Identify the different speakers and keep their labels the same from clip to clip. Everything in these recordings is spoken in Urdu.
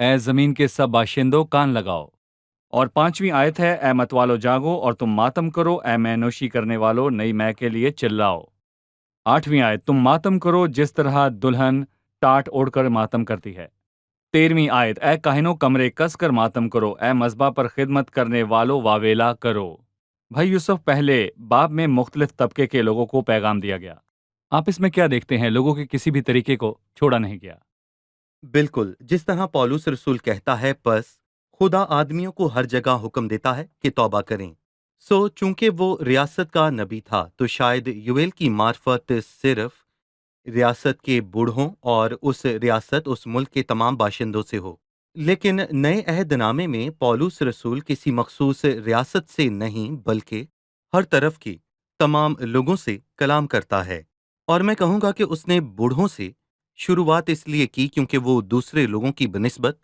Speaker 1: اے زمین کے سب باشندوں کان لگاؤ۔ اور 5ویں آیت ہے، اے مت والو جاگو اور تم ماتم کرو، اے مے نوشی کرنے والو نئی مے کے لیے چلاؤ۔ 8ویں آیت، تم ماتم کرو جس طرح دلہن ٹاٹ اوڑھ کر ماتم کرتی ہے۔ 13ویں آیت، اے کاہنوں کمرے کس کر ماتم کرو، اے مذبح پر خدمت کرنے والو واویلا کرو۔ بھائی یوسف، پہلے باب میں مختلف طبقے کے لوگوں کو پیغام دیا گیا۔ آپ اس میں کیا دیکھتے ہیں؟ لوگوں کے کسی بھی طریقے کو چھوڑا نہیں گیا۔
Speaker 2: بالکل جس طرح پولس رسول کہتا ہے، پس خدا آدمیوں کو ہر جگہ حکم دیتا ہے کہ توبہ کریں۔ چونکہ وہ ریاست کا نبی تھا تو شاید یویل کی معرفت صرف ریاست کے بوڑھوں اور اس ملک کے تمام باشندوں سے ہو، لیکن نئے عہد نامے میں پولس رسول کسی مخصوص ریاست سے نہیں بلکہ ہر طرف کے تمام لوگوں سے کلام کرتا ہے۔ اور میں کہوں گا کہ اس نے بوڑھوں سے شروعات اس لیے کی کیونکہ وہ دوسرے لوگوں کی بنسبت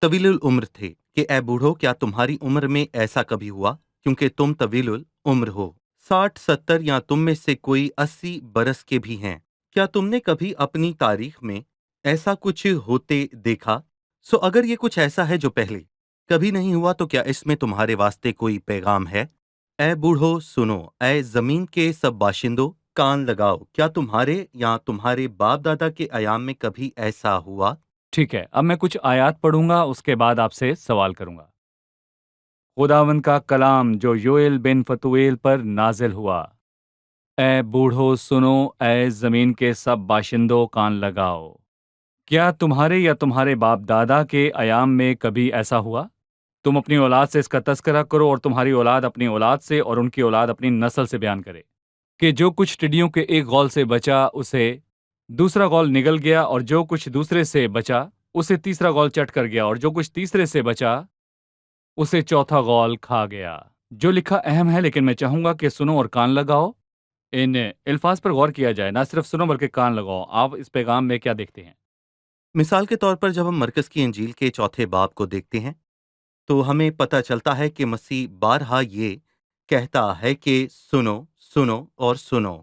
Speaker 2: طویل العمر تھے، کہ اے بوڑھو، کیا تمہاری عمر میں ایسا کبھی ہوا؟ کیونکہ تم طویل العمر ہو، 60 70 یا تم میں سے کوئی 80 برس کے بھی ہیں۔ کیا تم نے کبھی اپنی تاریخ میں ایسا کچھ ہوتے دیکھا؟ اگر یہ کچھ ایسا ہے جو پہلے کبھی نہیں ہوا تو کیا اس میں تمہارے واسطے کوئی پیغام ہے؟ اے بوڑھو سنو، اے زمین کے سب باشندوں کان لگاؤ، کیا تمہارے یا تمہارے باپ دادا کے ایام میں کبھی ایسا ہوا؟
Speaker 1: ٹھیک ہے، اب میں کچھ آیات پڑھوں گا، اس کے بعد آپ سے سوال کروں گا۔ خداوند کا کلام جو یوئیل بن فتویل پر نازل ہوا۔ اے بوڑھو سنو، اے زمین کے سب باشندوں کان لگاؤ، کیا تمہارے یا تمہارے باپ دادا کے ایام میں کبھی ایسا ہوا؟ تم اپنی اولاد سے اس کا تذکرہ کرو اور تمہاری اولاد اپنی اولاد سے اور ان کی اولاد اپنی نسل سے بیان کرے کہ جو کچھ ٹڈیوں کے ایک غول سے بچا اسے دوسرا غول نگل گیا، اور جو کچھ دوسرے سے بچا اسے تیسرا غول چٹ کر گیا، اور جو کچھ تیسرے سے بچا اسے چوتھا غول کھا گیا۔ جو لکھا اہم ہے، لیکن میں چاہوں گا کہ سنو اور کان لگاؤ۔ ان الفاظ پر غور کیا جائے، نہ صرف سنو بلکہ کان لگاؤ۔ آپ اس پیغام میں کیا دیکھتے ہیں؟
Speaker 2: مثال کے طور پر جب ہم مرکز کی انجیل کے 4 باب کو دیکھتے ہیں تو ہمیں پتہ چلتا ہے کہ مسیح بارہا یہ کہتا ہے کہ سنو سنو اور سنو۔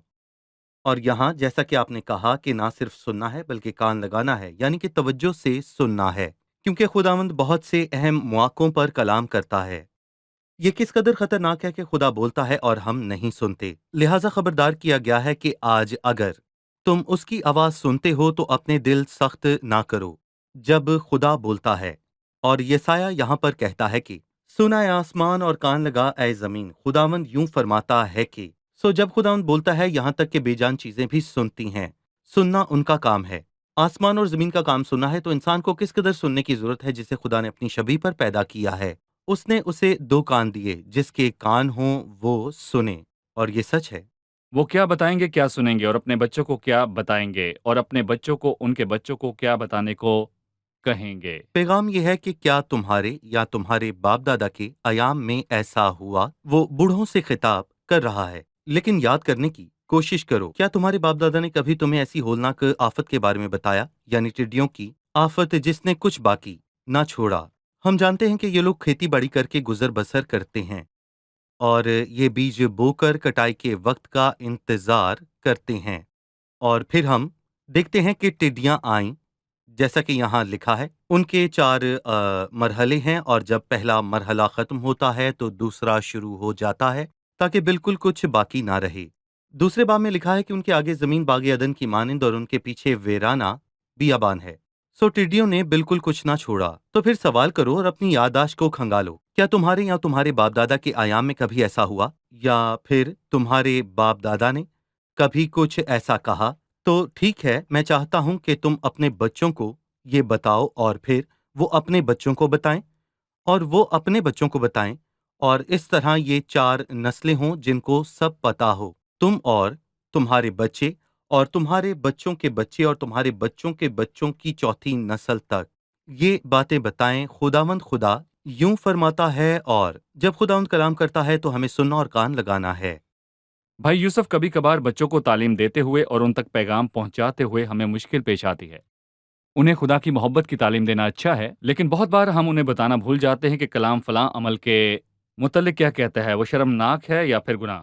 Speaker 2: اور یہاں جیسا کہ آپ نے کہا کہ نہ صرف سننا ہے بلکہ کان لگانا ہے، یعنی کہ توجہ سے سننا ہے، کیونکہ خداوند بہت سے اہم مواقعوں پر کلام کرتا ہے۔ یہ کس قدر خطرناک ہے کہ خدا بولتا ہے اور ہم نہیں سنتے، لہٰذا خبردار کیا گیا ہے کہ آج اگر تم اس کی آواز سنتے ہو تو اپنے دل سخت نہ کرو جب خدا بولتا ہے۔ اور یسایہ یہاں پر کہتا ہے کہ سنا اے آسمان اور کان لگا اے زمین۔ خداوند یوں فرماتا ہے کہ جب خداوند بولتا ہے یہاں تک کہ بے جان چیزیں بھی سنتی ہیں، سننا ان کا کام ہے۔ آسمان اور زمین کا کام سننا ہے، تو انسان کو کس قدر سننے کی ضرورت ہے جسے خدا نے اپنی شبیہ پر پیدا کیا ہے۔ اس نے اسے 2 کان دیے، جس کے کان ہوں وہ سنے، اور یہ سچ ہے۔
Speaker 1: وہ کیا بتائیں گے، کیا سنیں گے، اور اپنے بچوں کو کیا بتائیں گے، اور اپنے بچوں کو ان کے بچوں کو کیا بتانے کو کہیں گے۔
Speaker 2: پیغام یہ ہے کہ کیا تمہارے یا تمہارے باپ دادا کے ایام میں ایسا ہوا؟ وہ بوڑھوں سے خطاب کر رہا ہے، لیکن یاد کرنے کی کوشش کرو، کیا تمہارے باپ دادا نے کبھی تمہیں ایسی ہولناک آفت کے بارے میں بتایا، یعنی ٹڈیوں کی آفت جس نے کچھ باقی نہ چھوڑا؟ ہم جانتے ہیں کہ یہ لوگ کھیتی باڑی کر کے گزر بسر کرتے ہیں، اور یہ بیج بو کر کٹائی کے وقت کا انتظار کرتے ہیں، اور پھر ہم دیکھتے ہیں کہ ٹڈیاں آئیں، جیسا کہ یہاں لکھا ہے۔ ان کے 4 مرحلے ہیں، اور جب پہلا مرحلہ ختم ہوتا ہے تو دوسرا شروع ہو جاتا ہے، تاکہ بالکل کچھ باقی نہ رہے۔ دوسرے باب میں لکھا ہے کہ ان کے آگے زمین باغ عدن کی مانند اور ان کے پیچھے ویرانہ بیابان ہے۔ ٹڈیوں نے بالکل کچھ نہ چھوڑا۔ تو پھر سوال کرو اور اپنی یادداشت کو کھنگالو، کیا تمہارے یا تمہارے باپ دادا کے ایام میں کبھی ایسا ہوا؟ یا پھر تمہارے باپ دادا نے کبھی کچھ ایسا کہا؟ تو ٹھیک ہے، میں چاہتا ہوں کہ تم اپنے بچوں کو یہ بتاؤ، اور پھر وہ اپنے بچوں کو بتائیں، اور وہ اپنے بچوں کو بتائیں، اور اس طرح یہ 4 نسلیں ہوں جن کو سب پتہ ہو، تم اور تمہارے بچے اور تمہارے بچوں کے بچے اور تمہارے بچوں کے بچوں کی 4تھی نسل تک یہ باتیں بتائیں۔ خداوند خدا یوں فرماتا ہے، اور جب خداوند کلام کرتا ہے تو ہمیں سننا اور کان لگانا ہے۔
Speaker 1: بھائی یوسف، کبھی کبھار بچوں کو تعلیم دیتے ہوئے اور ان تک پیغام پہنچاتے ہوئے ہمیں مشکل پیش آتی ہے۔ انہیں خدا کی محبت کی تعلیم دینا اچھا ہے، لیکن بہت بار ہم انہیں بتانا بھول جاتے ہیں کہ کلام فلاں عمل کے متعلق کیا کہتا ہے، وہ شرمناک ہے یا پھر گناہ۔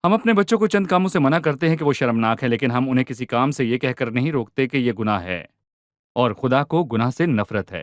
Speaker 1: ہم اپنے بچوں کو چند کاموں سے منع کرتے ہیں کہ وہ شرمناک ہے، لیکن ہم انہیں کسی کام سے یہ کہہ کر نہیں روکتے کہ یہ گناہ ہے، اور خدا کو گناہ سے نفرت ہے۔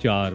Speaker 1: 4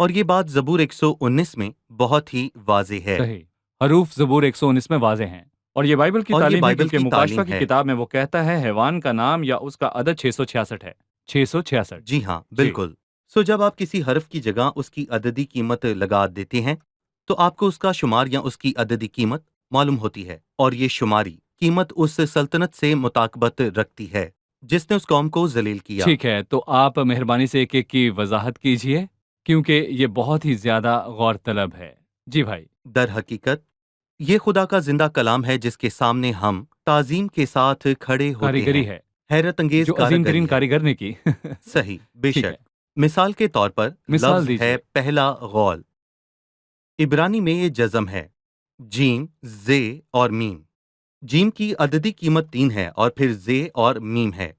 Speaker 2: اور یہ بات زبور 119 میں بہت ہی واضح ہے۔
Speaker 1: صحیح، حروف زبور 119 میں واضح ہیں، اور یہ بائبل کی
Speaker 2: اور یہ
Speaker 1: تعلیم ہے،
Speaker 2: بائبل
Speaker 1: کیونکہ
Speaker 2: کی
Speaker 1: مکاشفہ
Speaker 2: تعلیم
Speaker 1: کی
Speaker 2: ہے۔
Speaker 1: کتاب میں وہ کہتا ہے حیوان کا نام یا اس کا عدد 666 ہے۔ 666
Speaker 2: جی ہاں،
Speaker 1: جی،
Speaker 2: بالکل۔ سو جب آپ کسی حرف کی جگہ اس کی عددی قیمت لگا دیتے ہیں تو آپ کو اس کا شمار یا اس کی عددی قیمت معلوم ہوتی ہے، اور یہ شماری قیمت اس سلطنت سے مطابقت رکھتی ہے جس نے اس قوم کو ذلیل کیا۔
Speaker 1: ٹھیک ہے، تو آپ مہربانی سے ایک ایک کی وضاحت کیجئے، کیونکہ یہ بہت ہی زیادہ غور طلب ہے۔ جی بھائی۔
Speaker 2: در حقیقت یہ خدا کا زندہ کلام ہے جس کے سامنے ہم تعظیم کے ساتھ کھڑے ہوتے ہیں۔
Speaker 1: کاریگری ہے
Speaker 2: حیرت انگیز
Speaker 1: جو عظیم ترین
Speaker 2: کاریگری ہے۔
Speaker 1: کاریگر نے کی۔
Speaker 2: صحیح، بے
Speaker 1: ٹھیک ہے،
Speaker 2: شک۔ مثال کے طور پر
Speaker 1: مثال
Speaker 2: لفظ ہے
Speaker 1: دیجئے۔
Speaker 2: پہلا غول، عبرانی میں یہ جزم ہے، جیم، زے اور میم۔ جیم کی عددی قیمت 3 ہے اور پھر زے اور میم ہے،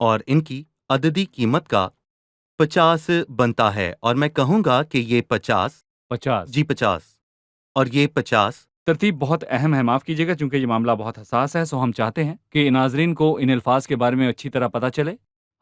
Speaker 2: اور ان کی عددی قیمت کا 50 بنتا ہے، اور میں کہوں گا کہ یہ 50
Speaker 1: 50
Speaker 2: 50 اور یہ 50۔
Speaker 1: ترتیب بہت اہم ہے، معاف کیجیے گا چونکہ یہ معاملہ بہت حساس ہے، سو ہم چاہتے ہیں کہ ناظرین کو ان الفاظ کے بارے میں اچھی طرح پتہ چلے۔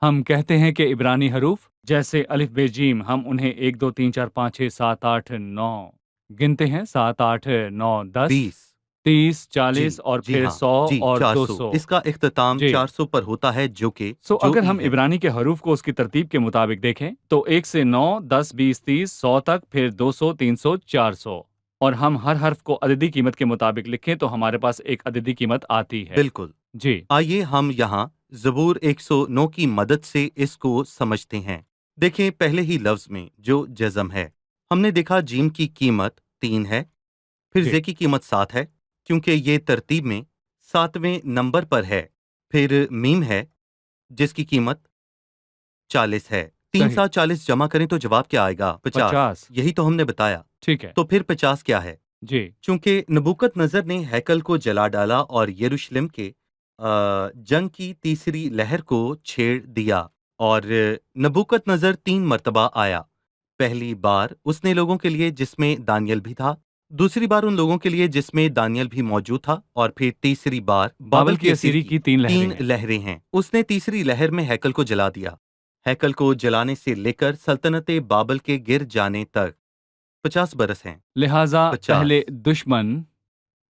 Speaker 1: ہم کہتے ہیں کہ عبرانی حروف جیسے الف بے جیم، ہم انہیں 1 2 3 4 5 6 7 8 9 گنتے ہیں، 7 8 9 10
Speaker 2: 20
Speaker 1: 30
Speaker 2: جی
Speaker 1: 40 اور
Speaker 2: جی
Speaker 1: پھر
Speaker 2: ہاں
Speaker 1: 100
Speaker 2: جی
Speaker 1: اور
Speaker 2: 400،
Speaker 1: 200۔
Speaker 2: اس کا اختتام
Speaker 1: جی
Speaker 2: 400 پر ہوتا ہے جو کہ
Speaker 1: اگر
Speaker 2: جو
Speaker 1: ہم
Speaker 2: ہے۔
Speaker 1: عبرانی کے حروف کو اس کی ترتیب کے مطابق دیکھیں تو 1 سے 9 10 20 30 100 تک، پھر 200 300 400، اور ہم ہر حرف کو عددی قیمت کے مطابق لکھیں تو ہمارے پاس ایک عددی قیمت آتی ہے۔
Speaker 2: بالکل۔
Speaker 1: جی
Speaker 2: آئیے ہم یہاں زبور 109 کی مدد سے اس کو سمجھتے ہیں۔ دیکھیں پہلے ہی لفظ میں جو جزم ہے، ہم نے دیکھا جیم کی قیمت 3 ہے، پھر
Speaker 1: جی
Speaker 2: زے کی قیمت 7 ہے کیونکہ یہ ترتیب میں 7ویں نمبر پر ہے، پھر میم ہے جس کی قیمت 40 ہے۔ 3
Speaker 1: صحیح،
Speaker 2: 7 40 جمع کریں تو جواب کیا آئے گا؟ 50۔
Speaker 1: 50
Speaker 2: یہی تو ہم نے بتایا۔
Speaker 1: ٹھیک ہے۔
Speaker 2: تو پھر 50 کیا ہے؟
Speaker 1: جی
Speaker 2: چونکہ نبوکت نظر نے ہیکل کو جلا ڈالا اور یروشلم کے جنگ کی تیسری لہر کو چھیڑ دیا، اور نبوکت نظر 3 مرتبہ آیا۔ پہلی بار اس نے لوگوں کے لیے جس میں دانیل بھی تھا، دوسری بار ان لوگوں کے لیے جس میں دانیل بھی موجود تھا، اور پھر تیسری بار
Speaker 1: بابل کی اسیری کی 3 لہریں
Speaker 2: تین
Speaker 1: ہیں۔
Speaker 2: لہریں ہیں۔ اس نے تیسری لہر میں ہیکل کو جلا دیا۔ ہیکل کو جلانے سے لے کر سلطنت بابل کے گر جانے تک 50 برس ہیں۔
Speaker 1: لہٰذا
Speaker 2: 50
Speaker 1: پہلے دشمن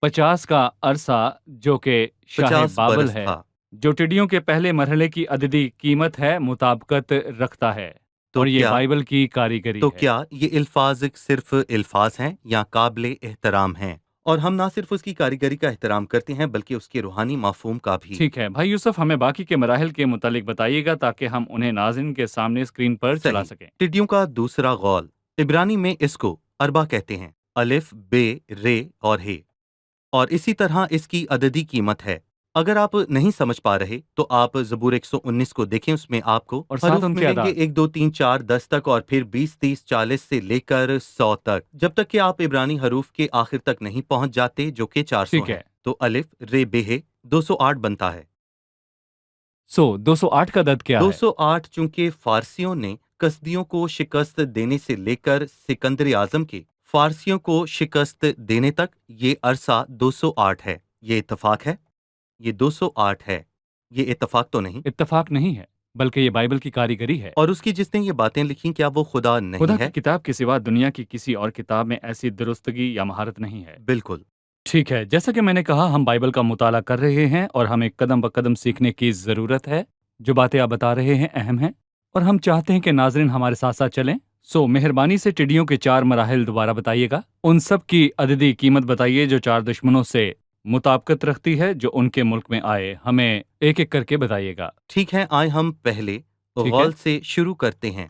Speaker 1: 50 کا عرصہ جو کہ شاہ
Speaker 2: 50
Speaker 1: بابل
Speaker 2: برس
Speaker 1: ہے،
Speaker 2: تھا۔
Speaker 1: جو ٹڈیوں کے پہلے مرحلے کی عددی قیمت ہے، مطابقت رکھتا ہے،
Speaker 2: تو
Speaker 1: اور یہ
Speaker 2: کیا
Speaker 1: بائبل کی کاریگری
Speaker 2: تو
Speaker 1: ہے۔
Speaker 2: کیا یہ الفاظ صرف الفاظ ہیں یا قابل احترام ہیں؟ اور ہم نہ صرف اس کی کاریگری کا احترام کرتے ہیں بلکہ اس کے روحانی مفہوم کا بھی۔
Speaker 1: ٹھیک ہے بھائی یوسف، ہمیں باقی کے مراحل کے متعلق بتائیے گا تاکہ ہم انہیں ناظرین کے سامنے اسکرین پر چلا
Speaker 2: صحیح۔
Speaker 1: سکیں۔
Speaker 2: ٹڈیوں کا دوسرا غول، عبرانی میں اس کو اربا کہتے ہیں، الف بے رے اور ہے، اور اسی طرح اس کی عددی قیمت ہے۔ اگر آپ نہیں سمجھ پا رہے تو آپ زبور 119 کو دیکھیں، اس میں آپ کو
Speaker 1: اور ساتھ
Speaker 2: حروف
Speaker 1: ان کے
Speaker 2: ملیں گے
Speaker 1: اعداد۔
Speaker 2: 1 2 3 4 10 تک، اور پھر 20 30 40 سے لے کر 100 تک، جب تک کہ آپ عبرانی حروف کے آخر تک نہیں پہنچ جاتے جو کہ 400
Speaker 1: ٹھیک
Speaker 2: ہے۔
Speaker 1: ہے،
Speaker 2: تو الف رے بے ہے 208 بنتا ہے۔
Speaker 1: 208 کا عدد کیا ہے؟
Speaker 2: 208 چونکہ فارسیوں نے کسدیوں کو شکست دینے سے لے کر سکندر اعظم کے فارسیوں کو شکست دینے تک یہ عرصہ 208 ہے۔ یہ اتفاق ہے؟ یہ 208 ہے، یہ اتفاق تو نہیں۔
Speaker 1: اتفاق نہیں ہے، بلکہ یہ بائبل کی کاریگری ہے۔
Speaker 2: اور اس کی جس نے یہ باتیں لکھی کیا وہ خدا
Speaker 1: خدا
Speaker 2: نہیں ہے؟
Speaker 1: کی کتاب کے سوا دنیا کی کسی اور کتاب میں ایسی درستگی یا مہارت نہیں ہے۔
Speaker 2: بالکل۔
Speaker 1: ٹھیک ہے، جیسا کہ میں نے کہا، ہم بائبل کا مطالعہ کر رہے ہیں اور ہمیں قدم بقدم سیکھنے کی ضرورت ہے۔ جو باتیں آپ بتا رہے ہیں اہم ہیں، اور ہم چاہتے ہیں کہ ناظرین ہمارے ساتھ ساتھ چلیں۔ مہربانی سے ٹڈیوں کے 4 مراحل دوبارہ بتائیے گا، ان سب کی عددی قیمت بتائیے جو 4 دشمنوں سے مطابقت رکھتی ہے جو ان کے ملک میں آئے، ہمیں ایک ایک کر کے بتائیے گا۔
Speaker 2: ٹھیک ہے، آئے ہم پہلے
Speaker 1: ٹھیک ہے،
Speaker 2: غول سے شروع کرتے ہیں۔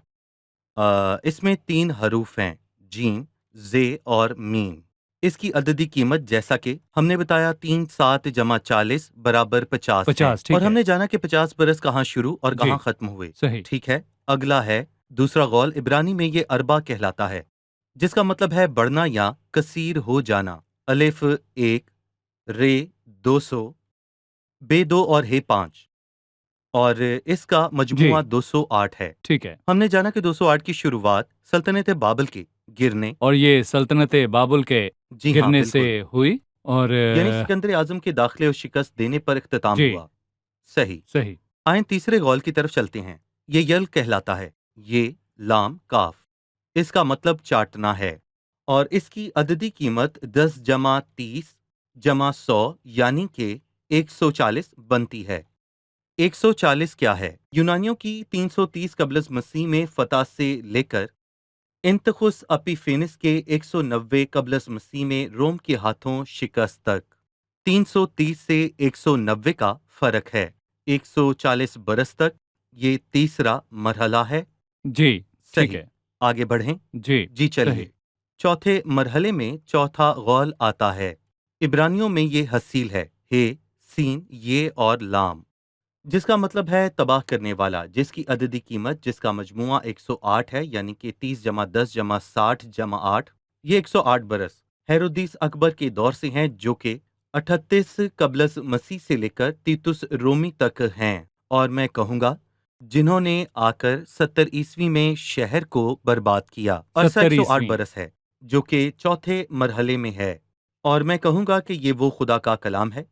Speaker 2: اس میں 3 حروف ہیں، جیم، زے اور میم۔ اس کی عددی قیمت جیسا کہ ہم نے بتایا 3 7 جمع 40 برابر 50 ہے،
Speaker 1: 50 ٹھیک
Speaker 2: اور ہم
Speaker 1: ہے،
Speaker 2: نے جانا کہ 50 برس کہاں شروع اور
Speaker 1: جی
Speaker 2: کہاں ختم ہوئے۔
Speaker 1: صحیح،
Speaker 2: ٹھیک ہے، اگلا ہے دوسرا غول، عبرانی میں یہ اربا کہلاتا ہے، جس کا مطلب ہے بڑھنا یا کثیر ہو جانا۔ الف 1 رے 200 بے 2 اور ہے 5، اور اس کا مجموعہ
Speaker 1: جی
Speaker 2: 208 ہے۔
Speaker 1: ٹھیک ہے،
Speaker 2: ہم نے جانا کہ 208 کی شروعات سلطنت بابل کے گرنے،
Speaker 1: اور یہ سلطنت بابل کے
Speaker 2: جی ہاں
Speaker 1: گرنے سے
Speaker 2: بالکل،
Speaker 1: ہوئی، اور
Speaker 2: یعنی سکندر اعظم کے داخلے اور شکست دینے پر اختتام
Speaker 1: جی
Speaker 2: ہوا۔ صحیح۔
Speaker 1: صحیح،
Speaker 2: آئیں تیسرے غول کی طرف چلتے ہیں۔ یہ یل کہلاتا ہے، یہ لام کاف۔ اس کا مطلب چاٹنا ہے، اور اس کی عددی قیمت 10 جمع 30 جمع 100 یعنی کہ 140 بنتی ہے۔ 140 کیا ہے؟ یونانیوں کی 330 قبل از مسیح میں فتح سے لے کر انتخس اپیفینس کے 190 قبل از مسیح میں روم کے ہاتھوں شکست تک 330 سے 190 کا فرق ہے۔ 140 برس تک یہ تیسرا مرحلہ ہے۔
Speaker 1: جی ٹھیک
Speaker 2: صحیح،
Speaker 1: ہے۔
Speaker 2: آگے بڑھیں۔
Speaker 1: جی
Speaker 2: جی چلیے،
Speaker 1: صحیح۔
Speaker 2: چوتھے مرحلے میں چوتھا غول آتا ہے۔ عبرانیوں میں یہ حسیل ہے، ہے، سین، یہ اور لام، جس کا مطلب ہے تباہ کرنے والا، جس کی عددی قیمت، جس کا مجموعہ 108 ہے، یعنی کہ 30 جمع 10 جمع 60 جمع 8، یہ 108 برس ہیرودیس اکبر کے دور سے ہیں، جو کہ 38 قبل از مسیح سے لے کر تیتس رومی تک ہیں، اور میں کہوں گا جنہوں نے آ کر 70 عیسوی میں شہر کو برباد کیا۔ عرصہ
Speaker 1: 70
Speaker 2: 108
Speaker 1: عیسوی۔
Speaker 2: برس ہے، جو کہ چوتھے مرحلے میں ہے، اور میں کہوں گا کہ یہ وہ خدا کا کلام ہے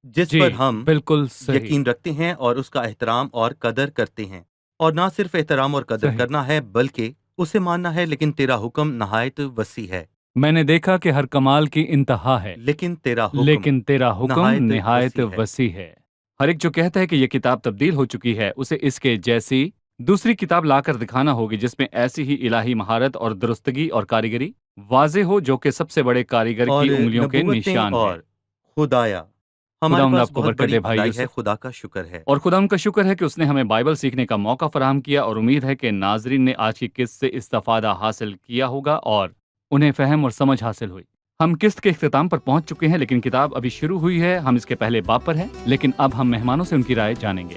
Speaker 2: جس
Speaker 1: جی
Speaker 2: پر ہم
Speaker 1: بالکل صحیح۔
Speaker 2: یقین رکھتے ہیں اور اس کا احترام اور قدر کرتے ہیں، اور نہ صرف احترام اور قدر
Speaker 1: صحیح۔
Speaker 2: کرنا ہے بلکہ اسے ماننا ہے۔ لیکن تیرا حکم نہایت وسیع ہے،
Speaker 1: میں نے دیکھا کہ ہر کمال کی انتہا ہے،
Speaker 2: لیکن تیرا حکم
Speaker 1: لیکن تیرا حکم
Speaker 2: نہایت
Speaker 1: نہایت
Speaker 2: وسیع ہے۔
Speaker 1: وسیع ہے۔ ہر ایک جو کہتا ہے کہ یہ کتاب تبدیل ہو چکی ہے، اسے اس کے جیسی دوسری کتاب لا کر دکھانا ہوگی جس میں ایسی ہی الہی مہارت اور درستگی اور کاریگری واضح ہو جو کہ سب سے بڑے کاریگر
Speaker 2: اور
Speaker 1: کی انگلیوں کے
Speaker 2: نبوتیں
Speaker 1: نشان ہے۔
Speaker 2: اور خدایا، ہمارے
Speaker 1: خداوند
Speaker 2: پاس
Speaker 1: آپ کو
Speaker 2: بہت
Speaker 1: برکت
Speaker 2: بڑی
Speaker 1: دے بھائی
Speaker 2: بھلائی ہے،
Speaker 1: یوسف،
Speaker 2: خدا کا شکر ہے۔
Speaker 1: اور خدا ان کا شکر ہے کہ اس نے ہمیں بائبل سیکھنے کا موقع فراہم کیا، اور امید ہے کہ ناظرین نے آج کی قسط سے استفادہ حاصل کیا ہوگا اور انہیں فہم اور سمجھ حاصل ہوئی۔ ہم قسط کے اختتام پر پہنچ چکے ہیں، لیکن کتاب ابھی شروع ہوئی ہے۔ ہم اس کے پہلے باب پر ہیں، لیکن اب ہم مہمانوں سے ان کی رائے جانیں گے۔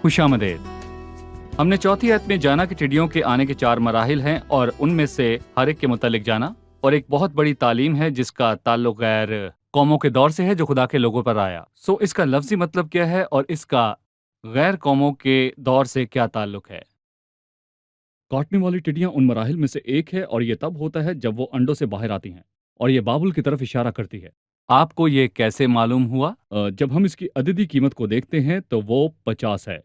Speaker 1: خوش آمدید۔ ہم نے چوتھی آیت میں جانا کہ ٹڈیوں کے آنے کے 4 مراحل ہیں، اور ان میں سے ہر ایک کے متعلق جانا، اور ایک بہت بڑی تعلیم ہے جس کا تعلق غیر قوموں کے دور سے ہے جو خدا کے لوگوں پر آیا۔ اس کا لفظی مطلب کیا ہے اور اس کا غیر قوموں کے دور سے کیا تعلق ہے؟ کاٹنے والی ٹڈیاں ان مراحل میں سے ایک ہے، اور یہ تب ہوتا ہے جب وہ انڈوں سے باہر آتی ہیں، اور یہ بابل کی طرف اشارہ کرتی ہے۔ آپ کو یہ کیسے معلوم ہوا؟ جب ہم اس کی عددی قیمت کو دیکھتے ہیں تو وہ 50 ہے،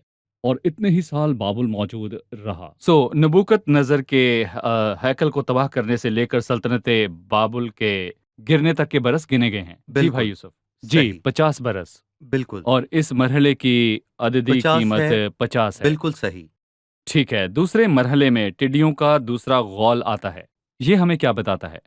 Speaker 1: اور اتنے ہی سال بابل موجود رہا۔ نبوکت نظر کے ہیکل کو تباہ کرنے سے لے کر سلطنت بابل کے گرنے تک کے برس گنے گئے ہیں۔ جی
Speaker 2: بالکل
Speaker 1: بھائی یوسف، جی
Speaker 2: صحیح،
Speaker 1: 50 برس،
Speaker 2: بالکل
Speaker 1: اور اس مرحلے کی عددی
Speaker 2: 50
Speaker 1: قیمت
Speaker 2: ہے،
Speaker 1: 50 ہے۔
Speaker 2: بالکل صحیح۔
Speaker 1: ٹھیک ہے، دوسرے مرحلے میں ٹڈیوں کا دوسرا غول آتا ہے، یہ ہمیں کیا بتاتا ہے؟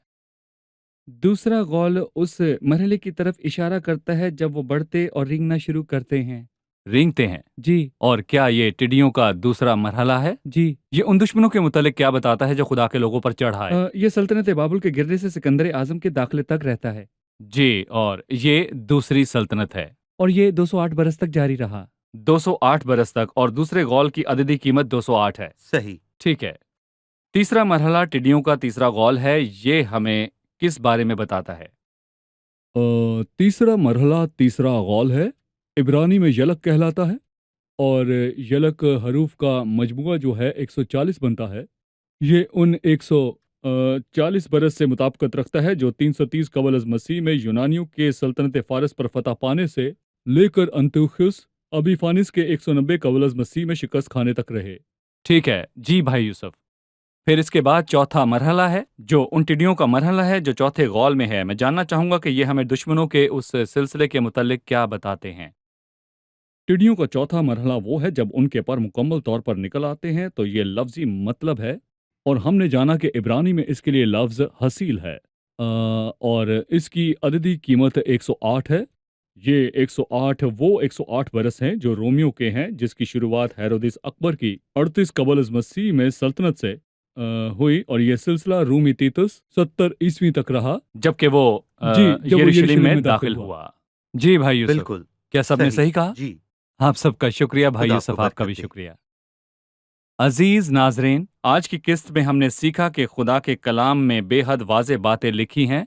Speaker 1: دوسرا غول اس مرحلے کی طرف اشارہ کرتا ہے جب وہ بڑھتے اور رینگنا شروع کرتے ہیں۔ رینگتے ہیں، جی۔ اور کیا یہ ٹڈیوں کا دوسرا مرحلہ ہے؟ جی۔ یہ ان دشمنوں کے متعلق کیا بتاتا ہے جو خدا کے لوگوں پر چڑھا ہے؟ یہ سلطنت بابل کے گرنے سے سکندر اعظم کے داخلے تک رہتا ہے۔ جی، اور یہ دوسری سلطنت ہے، اور یہ 208 برس تک جاری رہا۔ 208 برس تک، اور دوسرے غول کی عددی قیمت 208 ہے۔
Speaker 2: صحیح،
Speaker 1: ٹھیک ہے۔ تیسرا مرحلہ ٹڈیوں کا تیسرا غول ہے، یہ ہمیں کس بارے میں بتاتا ہے؟ تیسرا مرحلہ تیسرا غول ہے، عبرانی میں یلک کہلاتا ہے، اور یلک حروف کا مجموعہ جو ہے 140 بنتا ہے۔ یہ ان 140 برس سے مطابقت رکھتا ہے جو 330 قبل از مسیح میں یونانیوں کے سلطنت فارس پر فتح پانے سے لے کر انتوخس ابیفانس کے 190 قبل از مسیح میں شکست کھانے تک رہے۔ ٹھیک ہے، جی بھائی یوسف۔ پھر اس کے بعد چوتھا مرحلہ ہے جو ان ٹڈیوں کا مرحلہ ہے جو چوتھے غول میں ہے۔ میں جاننا چاہوں گا کہ یہ ہمیں دشمنوں کے اس سلسلے کے متعلق کیا بتاتے ہیں۔ ٹڈیوں کا چوتھا مرحلہ وہ ہے جب ان کے پر مکمل طور پر نکل آتے ہیں، تو یہ لفظی مطلب ہے، اور ہم نے جانا کہ عبرانی میں اس کے لیے لفظ حسیل ہے، اور اس کی عددی قیمت 108 ہے۔ یہ 108 وہ 108 برس ہیں جو رومیوں کے ہیں، جس کی شروعات ہیرودیس اکبر کی 38 قبل از مسیح میں سلطنت سے ہوئی، اور یہ سلسلہ رومی تیتس 70 عیسوی تک رہا، جبکہ وہ یروشلم میں داخل ہوا۔ جی بھائی یوسف،
Speaker 2: بالکل
Speaker 1: کیا سب نے صحیح کہا؟
Speaker 2: جی،
Speaker 1: آپ سب کا شکریہ بھائی
Speaker 2: خدا
Speaker 1: یوسف،
Speaker 2: کو
Speaker 1: آپ کا بھی
Speaker 2: برکت دے۔
Speaker 1: شکریہ۔ عزیز ناظرین، آج کی قسط میں ہم نے سیکھا کہ خدا کے کلام میں بے حد واضح باتیں لکھی ہیں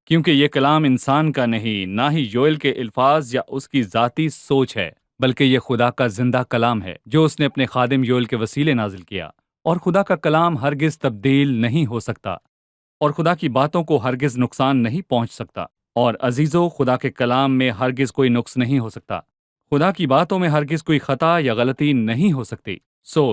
Speaker 1: کیونکہ یہ کلام انسان کا نہیں، نہ ہی یوئل کے الفاظ یا اس کی ذاتی سوچ ہے، بلکہ یہ خدا کا زندہ کلام ہے جو اس نے اپنے خادم یوئل کے وسیلے نازل کیا۔ اور خدا کا کلام ہرگز تبدیل نہیں ہو سکتا، اور خدا کی باتوں کو ہرگز نقصان نہیں پہنچ سکتا۔ اور عزیزو، خدا کے کلام میں ہرگز کوئی نقص نہیں ہو سکتا۔ خدا کی باتوں میں ہرگز کوئی خطا یا غلطی نہیں ہو سکتی۔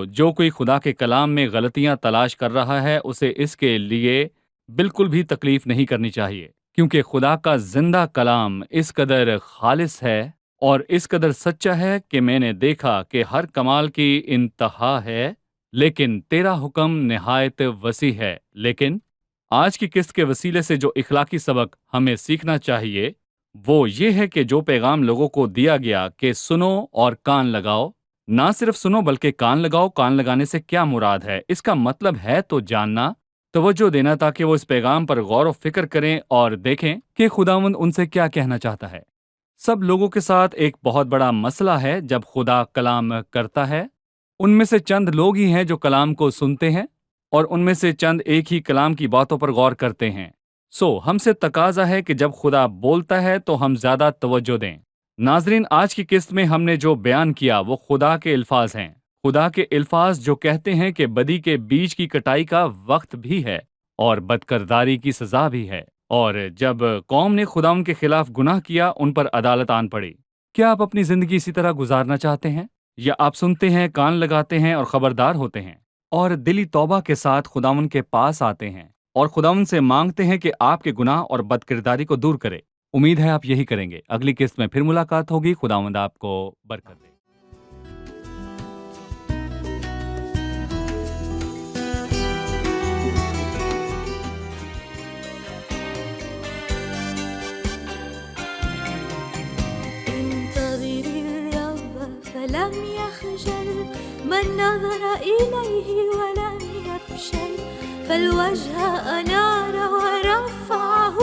Speaker 1: جو کوئی خدا کے کلام میں غلطیاں تلاش کر رہا ہے، اسے اس کے لیے بالکل بھی تکلیف نہیں کرنی چاہیے، کیونکہ خدا کا زندہ کلام اس قدر خالص ہے اور اس قدر سچا ہے کہ میں نے دیکھا کہ ہر کمال کی انتہا ہے، لیکن تیرا حکم نہایت وسیع ہے۔ لیکن آج کی قسط کے وسیلے سے جو اخلاقی سبق ہمیں سیکھنا چاہیے وہ یہ ہے کہ جو پیغام لوگوں کو دیا گیا کہ سنو اور کان لگاؤ، نہ صرف سنو بلکہ کان لگاؤ۔ کان لگانے سے کیا مراد ہے؟ اس کا مطلب ہے تو جاننا، توجہ دینا، تاکہ وہ اس پیغام پر غور و فکر کریں اور دیکھیں کہ خداوند ان سے کیا کہنا چاہتا ہے۔ سب لوگوں کے ساتھ ایک بہت بڑا مسئلہ ہے جب خدا کلام کرتا ہے۔ ان میں سے چند لوگ ہی ہیں جو کلام کو سنتے ہیں، اور ان میں سے چند ایک ہی کلام کی باتوں پر غور کرتے ہیں۔ ہم سے تقاضا ہے کہ جب خدا بولتا ہے تو ہم زیادہ توجہ دیں۔ ناظرین، آج کی قسط میں ہم نے جو بیان کیا وہ خدا کے الفاظ ہیں، خدا کے الفاظ جو کہتے ہیں کہ بدی کے بیج کی کٹائی کا وقت بھی ہے اور بدکرداری کی سزا بھی ہے، اور جب قوم نے خدا ان کے خلاف گناہ کیا ان پر عدالت آن پڑی۔ کیا آپ اپنی زندگی اسی طرح گزارنا چاہتے ہیں، یا آپ سنتے ہیں، کان لگاتے ہیں اور خبردار ہوتے ہیں اور دلی توبہ کے ساتھ خداوند کے پاس آتے ہیں اور خداوند سے مانگتے ہیں کہ آپ کے گناہ اور بدکرداری کو دور کرے؟ امید ہے آپ یہی کریں گے۔ اگلی قسط میں پھر ملاقات ہوگی۔ خداوند آپ کو برکت دے۔
Speaker 3: فلم يخجل من نظر إليه ولم يفشل، فالوجه أنار ورفعه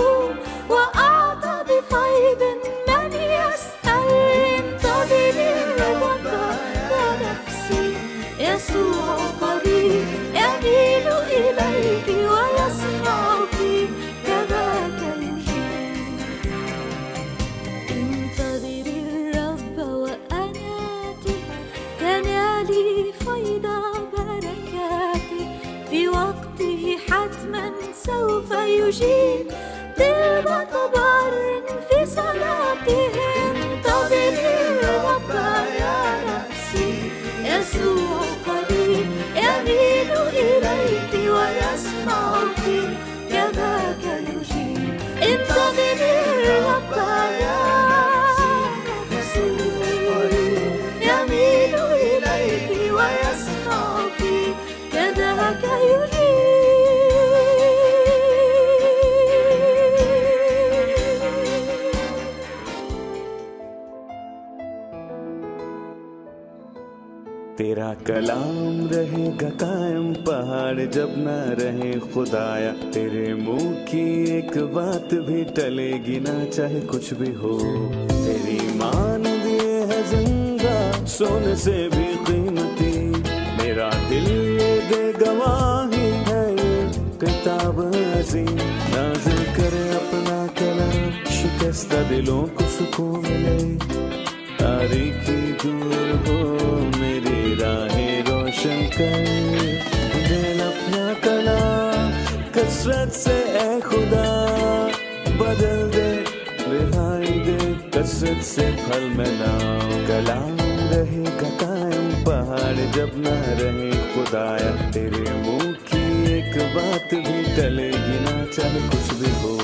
Speaker 3: وأعطى بفيض من يسأل. انتظر الرب يا نفسي، يسوع قريب يميل إليك ويسمعك كذاك يجيب. انتظر الرب وأناته، تنالي فيض بركاته، في وقته حتما سوف يجيب. طلبة بر في صلاته، انتظر الرب يا نفسي، يسوع قريب يميل إليك ويسمعك كذاك يجيب. انتظر الرب يا نفسي، يميل إليك ويسمعك كذاك يجيب.
Speaker 4: تیرا کلام رہے گا قائم پہاڑ جب نہ رہے خدایا، تیرے منہ کی ایک بات بھی ٹلے گی نہ چاہے کچھ بھی ہو۔ تیری مانند یہ ہے زندہ سونے سے بھی قیمتی، میرا دل یہ دے گواہی ہے یہ کتاب عظیم۔ نازل کرے اپنا کلام، شکستہ دلوں کو سکون ملے، تاریکی دور ہو میری راہیں روشن کر، دل اپنا کلام کثرت سے اے خدا بدل دے، رہائی دے کثرت سے پھل ملاؤ۔ کلام رہے گا قائم پہاڑ جب نہ رہے خدایا، تیرے منہ کی ایک بات بھی ٹلے گی نہ چاہے کچھ بھی ہو۔